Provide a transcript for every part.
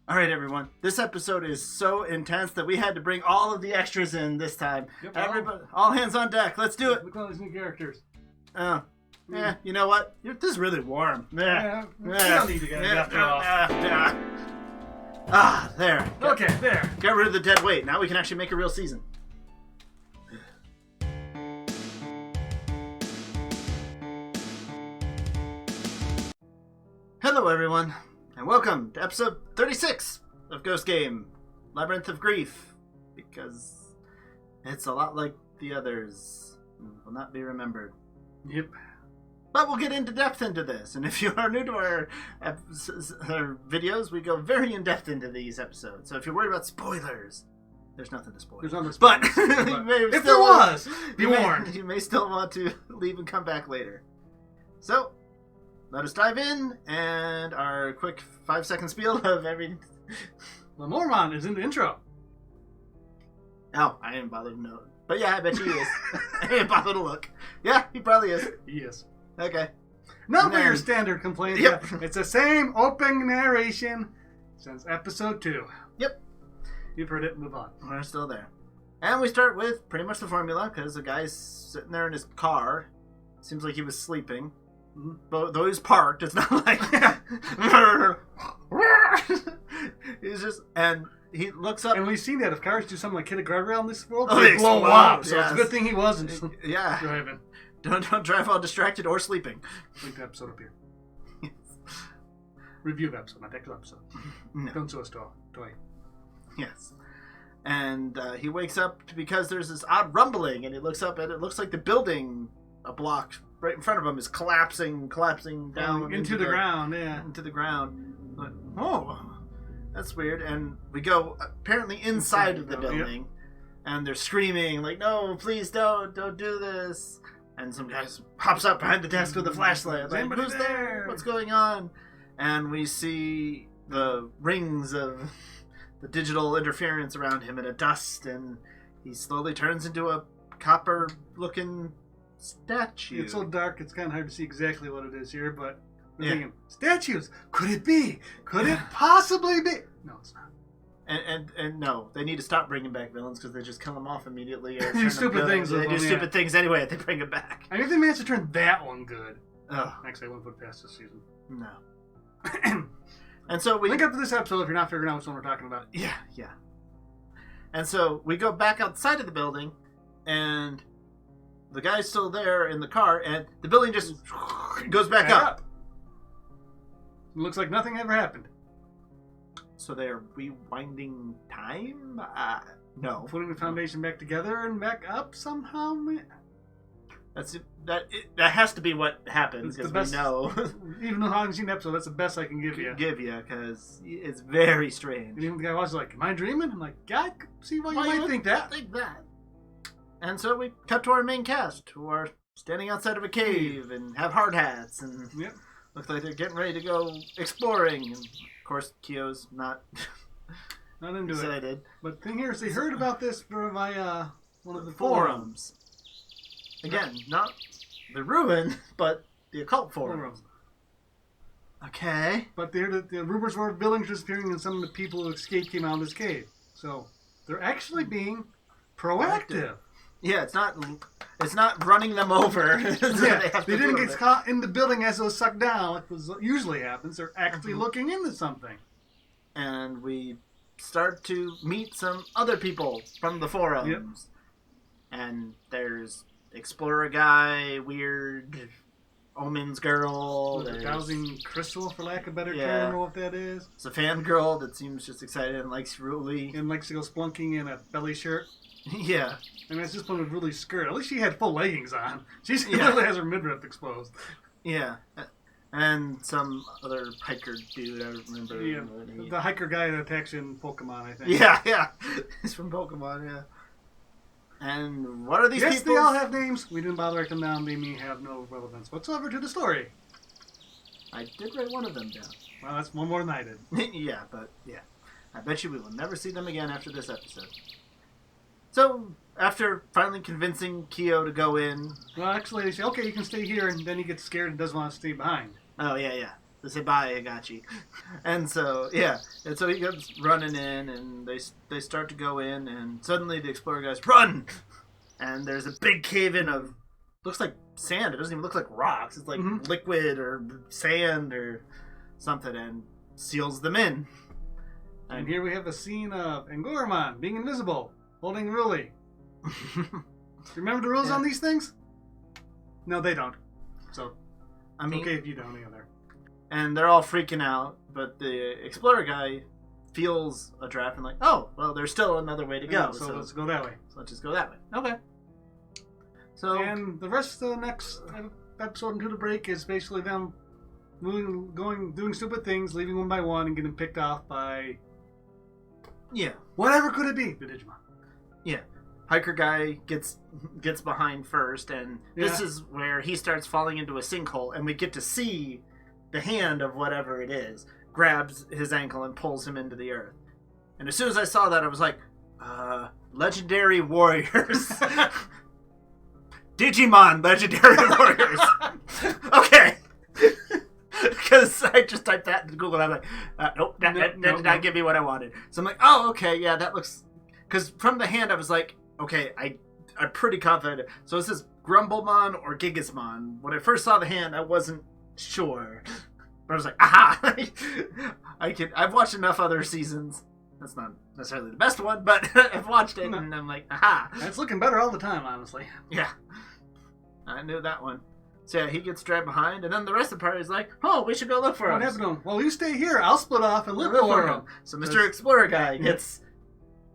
All right, everyone. This episode is so intense that we had to bring all of the extras in this time. Yep, Everybody, all hands on deck. Let's do it. Look at all these new characters. Yeah, you know what? This is really warm. Yeah, we don't need to get it after all. There. Okay, there. Get rid of the dead weight. Now we can actually make a real season. Hello, everyone, and welcome to episode 36 of Ghost Game, Labyrinth of Grief, because it's a lot like the others and will not be remembered. Yep. But we'll get into depth into this, and if you are new to our videos, we go very in-depth into these episodes. So if you're worried about spoilers, there's nothing to spoil. There's nothing to But spoil. if there was, be warned. You may still want to leave and come back later. So, let us dive in, and our quick 5-second spiel of every... The Mormon is in the intro. Oh, I didn't bother to note. But yeah, I bet he is. I didn't bother to look. Yeah, he probably is. He is. Okay. Not for your standard complaint. Yep. It's the same opening narration since episode 2. Yep. You've heard it, move on. We're still there. And we start with pretty much the formula, because the guy's sitting there in his car. Seems like he was sleeping. Mm-hmm. But though he's parked, it's not like... He's just... And he looks up... And we've seen that if cars do something like hit a guardrail in this world, Oh, they they blow explode, up. So yes. it's a good thing he wasn't Yeah. driving. Don't drive while distracted or sleeping. Link to episode up here. Review of episode, not actual episode. No. Don't sue us, toy. Yes. And he wakes up because there's this odd rumbling, and he looks up, and it looks like the building a block right in front of him is collapsing down into the ground, yeah. into the ground. But, oh, that's weird. And we go apparently inside of the building, and they're screaming like, "No, please don't do this!" And some guy pops up behind the desk with a flashlight. Like, Anybody who's there? What's going on? And we see the rings of the digital interference around him in a dust, and he slowly turns into a copper-looking statue. It's so dark, it's kind of hard to see exactly what it is here, but we're thinking, statues! Could it be? Could it possibly be? No, it's not. And no, they need to stop bringing back villains because they just kill them off immediately. Or Do stupid things with They do them, stupid things anyway if they bring them back. I mean, if they managed to turn that one good. Oh, Actually, I won't put it past this season. no. And so we... Link up to this episode if you're not figuring out which one we're talking about. Yeah. And so we go back outside of the building, and the guy's still there in the car, and the building just goes back up. It looks like nothing ever happened. So they're rewinding time? No. Putting the foundation back together and back up somehow? That has to be what happens, It's because the we know. Even though I haven't seen the episode, that's the best I can give you. Because it's very strange. And even the guy was like, "Am I dreaming?" I'm like, "Yeah, I could see why you might think that." And so we cut to our main cast, who are standing outside of a cave and have hard hats and look like they're getting ready to go exploring. And of course, Kyo's not into excited. it. But the thing here is, they heard about this via one of the forums. Again, not the ruin, but the occult forums. Okay. But the rumors were buildings disappearing and some of the people who escaped came out of this cave. So they're actually being proactive. Yeah, it's not running them over. They didn't get caught in the building as it was sucked down, like usually happens. They're actually looking into something. And we start to meet some other people from the forums. Yep. And there's Explorer guy, weird Omens girl. The dowsing crystal, for lack of a better term. I don't know what that is. It's a fan girl that seems just excited and likes Ruli. And likes to go splunking in a belly shirt. Yeah. And that's just one with Ruli's skirt. At least she had full leggings on. She literally has her midriff exposed. Yeah. And some other hiker dude, I remember. Yeah. The hiker guy that attacks in Pokemon, I think. Yeah. He's from Pokemon, yeah. And what are these people? Yes, they all have names. We didn't bother writing them down. They may have no relevance whatsoever to the story. I did write one of them down. Well, that's one more than I did. Yeah. I bet you we will never see them again after this episode. So, after finally convincing Kyo to go in... Well, actually, they say, okay, you can stay here, and then he gets scared and doesn't want to stay behind. Oh, yeah. They say, bye, Agachi. And so, yeah. And so he goes running in, and they start to go in, and suddenly the explorer guys, run! And there's a big cave-in of, looks like sand. It doesn't even look like rocks. It's like liquid or sand or something, and seals them in. And here we have a scene of Angoramon being invisible, holding Ruli. Remember the rules on these things? No, they don't. So, I mean, okay if you don't either. And they're all freaking out, but the explorer guy feels a draft and like, oh, well, there's still another way to go. So let's go that way. So let's just go that way. Okay. So and the rest of the next episode into the break is basically them doing stupid things, leaving one by one, and getting picked off by whatever could it be? The Digimon. Yeah. Hiker guy gets behind first, and this is where he starts falling into a sinkhole, and we get to see the hand of whatever it is grabs his ankle and pulls him into the earth. And as soon as I saw that, I was like, legendary warriors. Digimon legendary warriors. Okay. Because I just typed that into Google and I'm like, nope, that did not give me what I wanted. So I'm like, oh, okay, yeah, that looks... Because from the hand, I was like, okay, I'm pretty confident. So is this Grumblemon or Gigasmon? When I first saw the hand, I wasn't sure. But I was like, aha! I've watched enough other seasons. That's not necessarily the best one, but I've watched it, and I'm like, aha! It's looking better all the time, honestly. Yeah. I knew that one. So yeah, he gets dragged behind, and then the rest of the party is like, oh, we should go look for him. What happened to him? Well, you stay here. I'll split off and look for him. So Mr. Explorer guy gets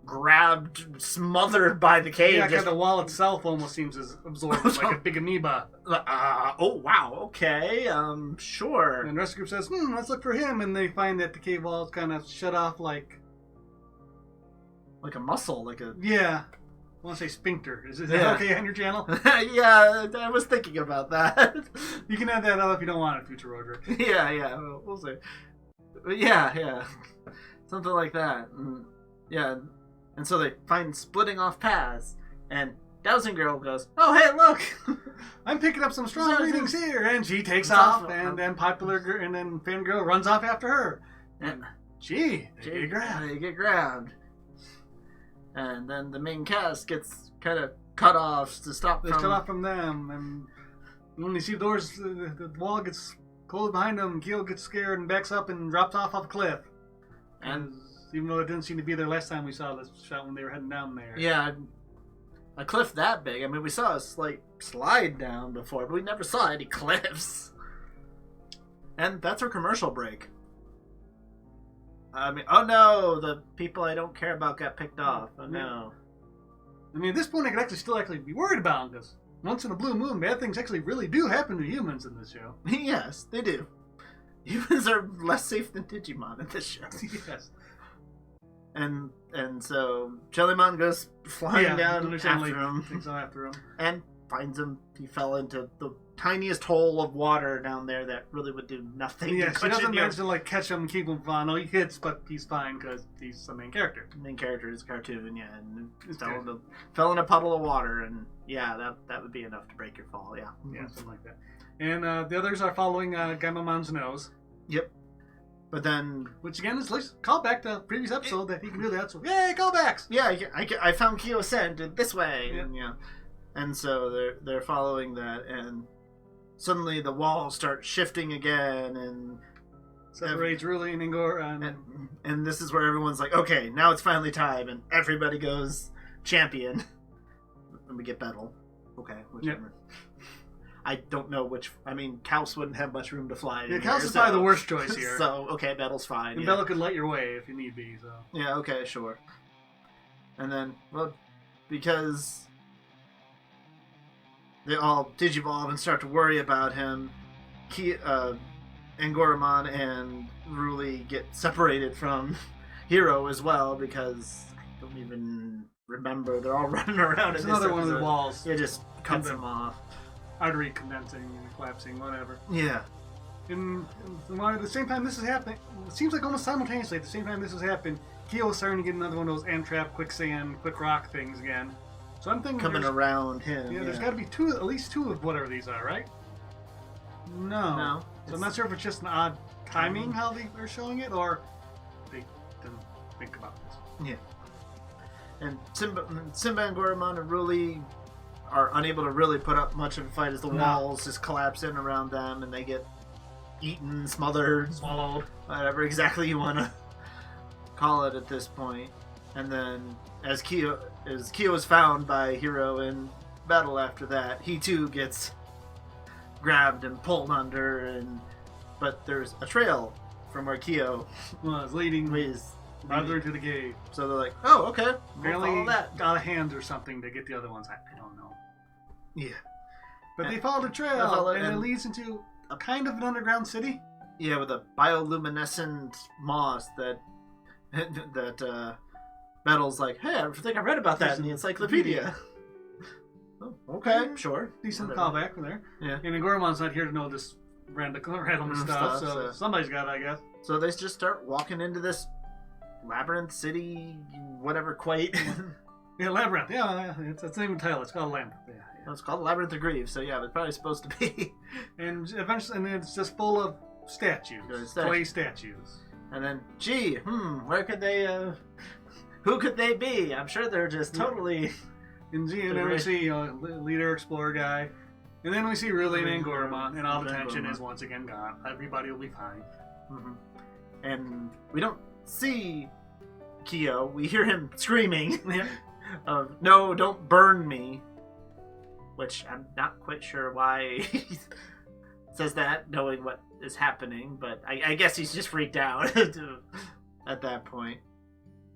grabbed, smothered by the cave. Yeah, because the wall itself almost seems as absorbed like a big amoeba. Oh, wow, okay, sure. And the rescue group says, let's look for him, and they find that the cave wall is kind of shut off like a muscle, like a... Yeah. I want to say sphincter. Is that okay on your channel? Yeah, I was thinking about that. You can add that up if you don't want it, future Rordrik. Yeah, we'll see. But yeah. Something like that. And so they find splitting off paths, and Dowsing Girl goes, oh, hey, look! I'm picking up some strong readings here, and she takes off, and then Fangirl runs off after her. And they get grabbed. And then the main cast gets kind of cut off to stop them. They cut off from them, and when you see the doors, the wall gets closed behind them, Keel gets scared and backs up and drops off a cliff. And even though it didn't seem to be there last time we saw this shot when they were heading down there. Yeah, a cliff that big. I mean, we saw a slight slide down before, but we never saw any cliffs. And that's our commercial break. I mean, oh no, the people I don't care about got picked off. Oh no. I mean, at this point, I could actually be worried about them, because once in a blue moon, bad things actually really do happen to humans in this show. Yes, they do. Humans are less safe than Digimon in this show. Yes. And so Jellymon goes flying down after him. And finds him. He fell into the tiniest hole of water down there that really would do nothing. Yeah, she doesn't manage to catch him and keep him fine. No, he hits, but he's fine because he's the main character. The main character is a cartoon, yeah, and fell in a puddle of water, and yeah, that would be enough to break your fall, yeah. Yeah, something like that. And the others are following Gaimamon's nose. Yep. But then... Which again is a callback to the previous episode that he can do that, so yay, callbacks! Yeah, I found Kyo-sen this way, yeah. And so they're following that, and suddenly the walls start shifting again, and separates Ruli and Ingor, and this is where everyone's like, okay, now it's finally time, and everybody goes champion, and we get Battle. Okay, whichever. Yep. I don't know which. I mean, Kaus wouldn't have much room to fly. Yeah, Kaus is probably the worst choice here. So okay, Battle's fine. And Bella could light your way if you need be. So yeah, okay, sure. And then, well, because they all digivolve and start to worry about him, Angoramon and Ruli get separated from Hero as well, because I don't even remember. They're all running around. It's another one of the walls. It just cuts them off. Artery condensing and collapsing, whatever. Yeah. And at the same time this is happening, it seems like almost simultaneously, at the same time this has happened, Kyo is starting to get another one of those Amtrap, quicksand, quick rock things again. So I'm thinking coming around him. Yeah, there's got to be at least two of whatever these are, right? No. So I'm not sure if it's just an odd timing how they are showing it, or they didn't think about this. Yeah. And Simba and Goramon and Ruli are unable to really put up much of a fight as the walls just collapse in around them and they get eaten, smothered, swallowed, whatever exactly you want to call it at this point. And then as Kyo is found by Hiro in battle after that, he too gets grabbed and pulled under, but there's a trail from where Kyo was leading farther to the cave. So they're like, oh, okay. Apparently got a hand or something to get the other ones. I don't know. Yeah. But they followed a trail, and it leads into a kind of an underground city. Yeah, with a bioluminescent moss that Metal's like, hey, I think I read about that in the encyclopedia. Oh, okay, sure. Decent callback there. Yeah. And Goramon's not here to know this random stuff, so somebody's got it, I guess. So they just start walking into this labyrinth city, whatever, quite. Yeah, labyrinth. Yeah, it's the name of the title. It's called Labyrinth. Yeah. Well, it's called Labyrinth of Grief, so yeah, it's probably supposed to be. And eventually, it's just full of statues, clay statues. And then, where could they? Who could they be? I'm sure they're just totally. And then we see leader explorer guy, and then we see Ruli and Goramon, and all the tension is once again gone. Everybody will be fine. Mm-hmm. And we don't see Kyo. We hear him screaming, "No, don't burn me!" Which I'm not quite sure why he says that, knowing what is happening. But I guess he's just freaked out at that point.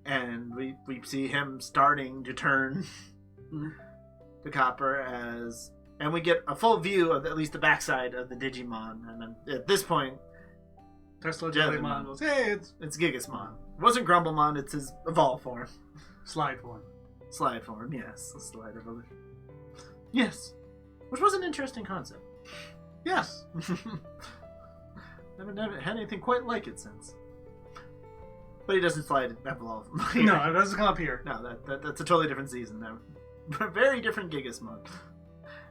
And we see him starting to turn to copper and we get a full view of at least the backside of the Digimon. And then at this point, Tesla Jellymon goes, hey, it's Gigasmon. It wasn't Grumblemon, it's his evolved form. Slide form, yes. The slide evolution. Yes. Which was an interesting concept. Yes. Never had anything quite like it since. But he doesn't slide and evolve. No, it doesn't come up here. No, that's a totally different season now. Very different Gigasmon.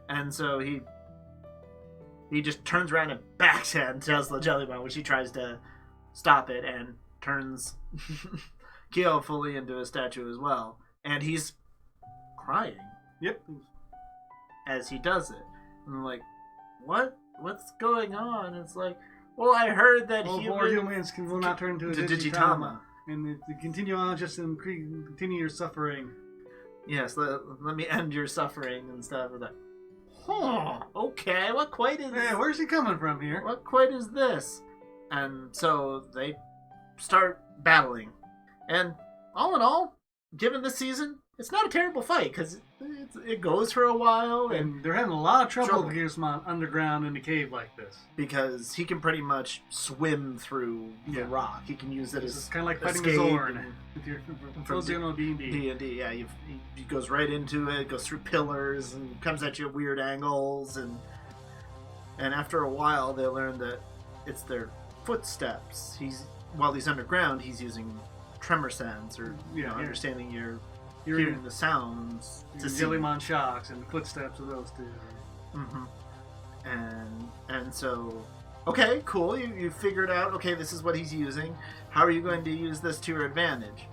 And so he just turns around and backs at Tesla Jellymon when she tries to stop it and turns Kyo fully into a statue as well. And he's crying. Yep. As he does it. And I'm like, what? What's going on? It's like, well, I heard that humans will not turn into a Digitama. And to continue on just and continue your suffering. Yes, let me end your suffering and stuff. Like, okay, what quite is... Yeah, where's he coming from here? What quite is this? And so they start battling. And all in all, given this season, it's not a terrible fight, because it goes for a while. And they're having a lot of trouble with Gigasmon underground in a cave like this. Because he can pretty much swim through the rock. He can use it as kind of like fighting the Zorn. From D&D, yeah. He goes right into it, goes through pillars, and comes at you at weird angles. And after a while, they learn that it's their footsteps. While he's underground, he's using tremor sense, or understanding your... You're hearing the sounds to see Jellymon shocks and the footsteps of those two. Mm-hmm. And so, okay, cool. You figured out. Okay, this is what he's using. How are you going to use this to your advantage?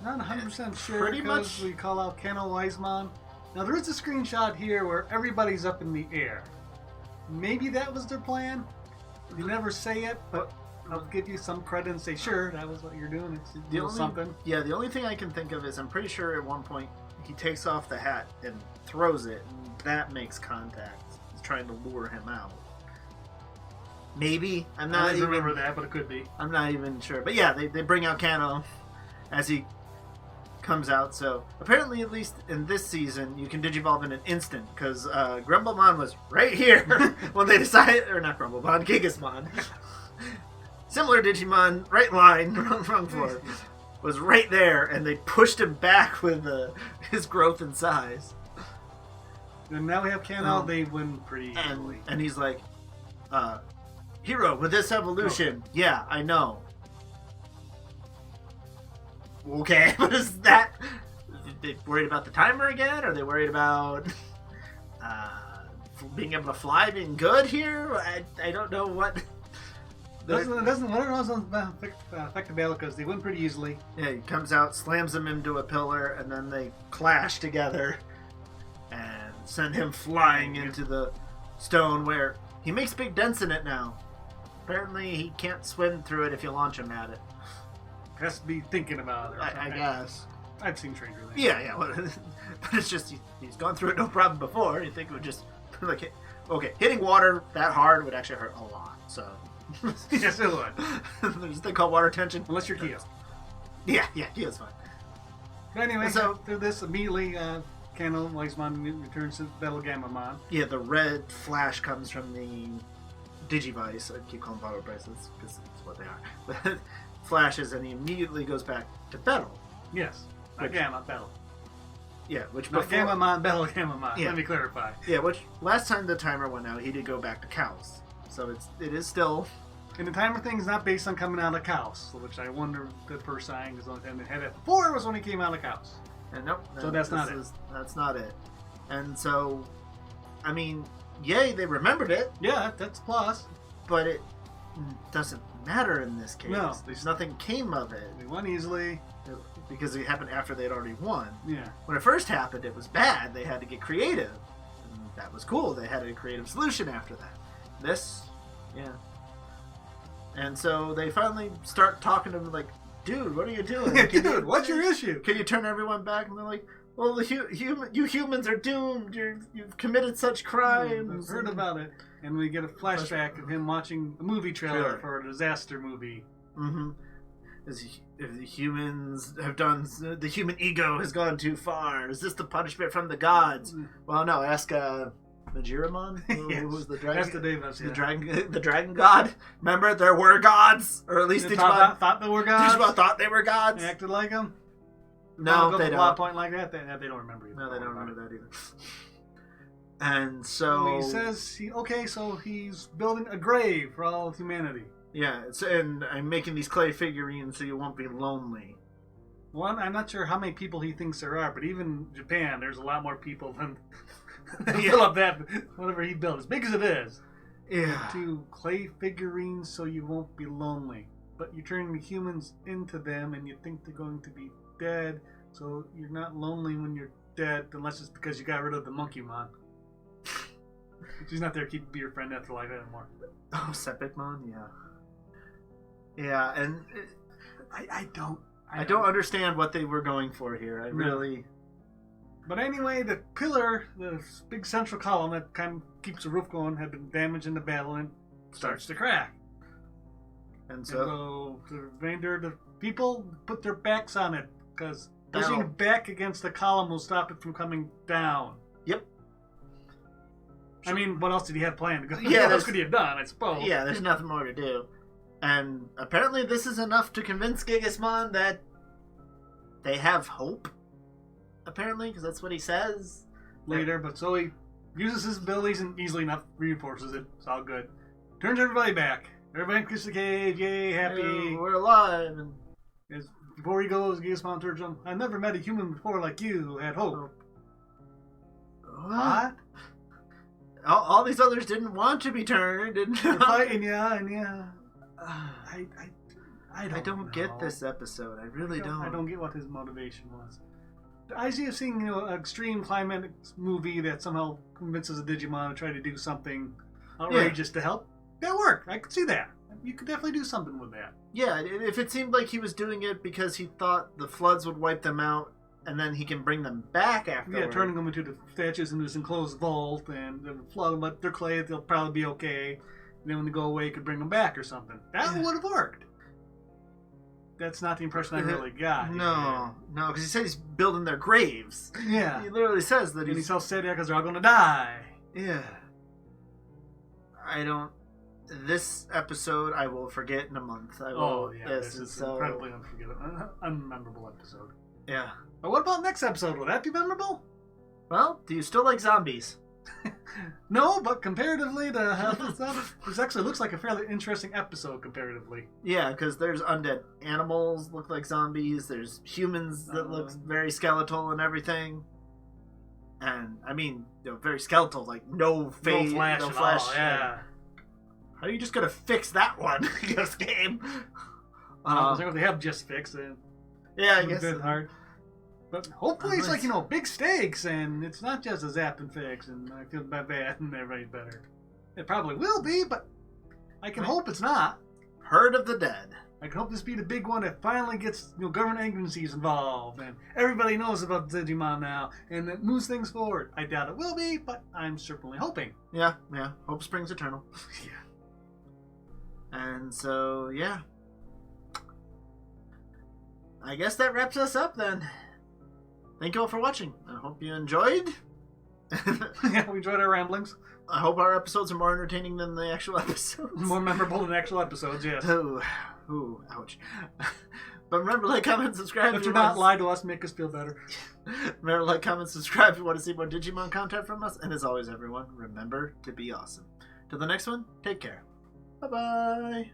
Not 100% sure. Pretty much. We call out Kano Weismon. Now there is a screenshot here where everybody's up in the air. Maybe that was their plan. You never say it, but I'll give you some credit and say, sure, that was what you're doing. It's something. Yeah, the only thing I can think of is I'm pretty sure at one point he takes off the hat and throws it, and that makes contact. He's trying to lure him out. Maybe. I don't remember that, but it could be. I'm not even sure. But yeah, they bring out Kano as he comes out. So apparently, at least in this season, you can digivolve in an instant, because Grumblemon was right here when they decided, or not Grumblemon, Gigasmon. Similar Digimon, right line, wrong floor, was right there, and they pushed him back with his growth in size. And now we have Kano, they win pretty easily. And he's like, Hiro, with this evolution, yeah, I know. Okay, what is that? Are they worried about the timer again? Are they worried about being able to fly being good here? I don't know what doesn't affect the battle because they win pretty easily. Yeah, he comes out, slams him into a pillar, and then they clash together and send him flying into the stone where he makes big dents in it now. Apparently, he can't swim through it if you launch him at it. Has to be thinking about it. I guess. I've seen Stranger Things. Yeah. But it's just, he's gone through it no problem before. You'd think it would just, like, okay, hitting water that hard would actually hurt a lot, so. Yes, it would. There's a thing called water tension. Unless you're Kyo. Yeah, Kyo's fine. But anyway, so through this, immediately, Gigasmon returns to Battle Gamamon. Yeah, the red flash comes from the Digivice. I keep calling them power bracelets because that's what they are. Flashes, and he immediately goes back to Battle. Yes, not Gamma, Battle. Yeah, which not before... Gamamon, Battle Gamamon. Yeah. Let me clarify. Yeah, which last time the timer went out, he did go back to Cows. So it is still... And the timer thing is not based on coming out of Cows, which I wonder the first sign, because the only time they had it before was when he came out of Cows. And nope. So that's not it. That's not it. And so, I mean, yay, they remembered it. Yeah, that's a plus. But it doesn't matter in this case. No. There's nothing came of it. They won easily. Because it happened after they'd already won. Yeah. When it first happened, it was bad. They had to get creative. And that was cool. They had a creative solution after that. This, yeah. And so they finally start talking to him like, dude, what are you doing? Dude, what's your issue? Can you turn everyone back? And they're like, well, you humans are doomed. You've committed such crimes. I've heard about it. And we get a flashback of him watching a movie trailer for a disaster movie. Mm-hmm. If the humans have done, the human ego has gone too far. Is this the punishment from the gods? Well, no. Ask Magiramon, yes. who was the dragon? That's the Davis, yeah. the dragon god. Remember, there were gods, or at least Digimon thought they were gods. Digimon thought they were gods. They acted like them. No, they don't. Plot point like that, they don't remember either. No, they don't remember that either. And so he says, so he's building a grave for all of humanity. Yeah, and I'm making these clay figurines so you won't be lonely. One, I'm not sure how many people he thinks there are, but even in Japan, there's a lot more people than fill up that whatever he built, as big as it is. Yeah. To clay figurines so you won't be lonely, but you're turning the humans into them, and you think they're going to be dead, so you're not lonely when you're dead, unless it's because you got rid of the Monkeymon. She's not there to be your friend after life anymore. Oh, Sepicmon, yeah. Yeah, and I don't understand what they were going for here. I really. But anyway, the pillar, the big central column that kind of keeps the roof going, had been damaged in the battle and starts to crack. And so the remainder of the people put their backs on it because pushing back against the column will stop it from coming down. Yep. I mean, what else did he have planned? Yeah, what else could he have done, I suppose? Yeah, there's nothing more to do. And apparently this is enough to convince Gigasmon that they have hope. Apparently, because that's what he says. Later, but so he uses his abilities and easily enough reinforces it. It's all good. Turns everybody back. Everybody gets the cave. Yay, happy. We're alive. And before he goes, Gigasmon turns him. I've never met a human before like you who had hope. What? All these others didn't want to be turned. They're fighting, yeah. I don't get this episode. I really don't. I don't get what his motivation was. The idea of seeing an extreme climatic movie that somehow convinces a Digimon to try to do something outrageous to help, that worked. I could see that. You could definitely do something with that. Yeah, if it seemed like he was doing it because he thought the floods would wipe them out, and then he can bring them back afterwards. Yeah, turning them into the statues in this enclosed vault, and flood them, but they're clay, they'll probably be okay. And then when they go away, you could bring them back or something. That would have worked. That's not the impression I really got. No, because he said he's building their graves. Yeah. He literally says that he's so sad because they're all going to die. Yeah. This episode I will forget in a month. This is so incredibly unmemorable episode. Yeah. But what about next episode? Will that be memorable? Well, do you still like zombies? No, but comparatively, this actually looks like a fairly interesting episode comparatively. Yeah, because there's undead animals look like zombies. There's humans that look very skeletal and everything. And I mean, very skeletal, like no face, no flesh. All, yeah. how are you just gonna fix that one? This game. If they have just fixed it. Yeah, I It's guess. a bit hard. But hopefully it's like, big stakes, and it's not just a zap and fix, and I feel bad and everybody's better. It probably will be, but I can hope it's not. Herd of the Dead. I can hope this be the big one that finally gets government agencies involved, and everybody knows about Digimon now, and it moves things forward. I doubt it will be, but I'm certainly hoping. Yeah. Hope springs eternal. Yeah. And so, yeah. I guess that wraps us up then. Thank you all for watching. I hope you enjoyed. Yeah, we enjoyed our ramblings. I hope our episodes are more entertaining than the actual episodes. More memorable than actual episodes, yes. Ooh, ouch. But remember, like, comment, subscribe. If you're not, lie to us, make us feel better. Remember, like, comment, subscribe if you want to see more Digimon content from us. And as always, everyone, remember to be awesome. Till the next one, take care. Bye-bye.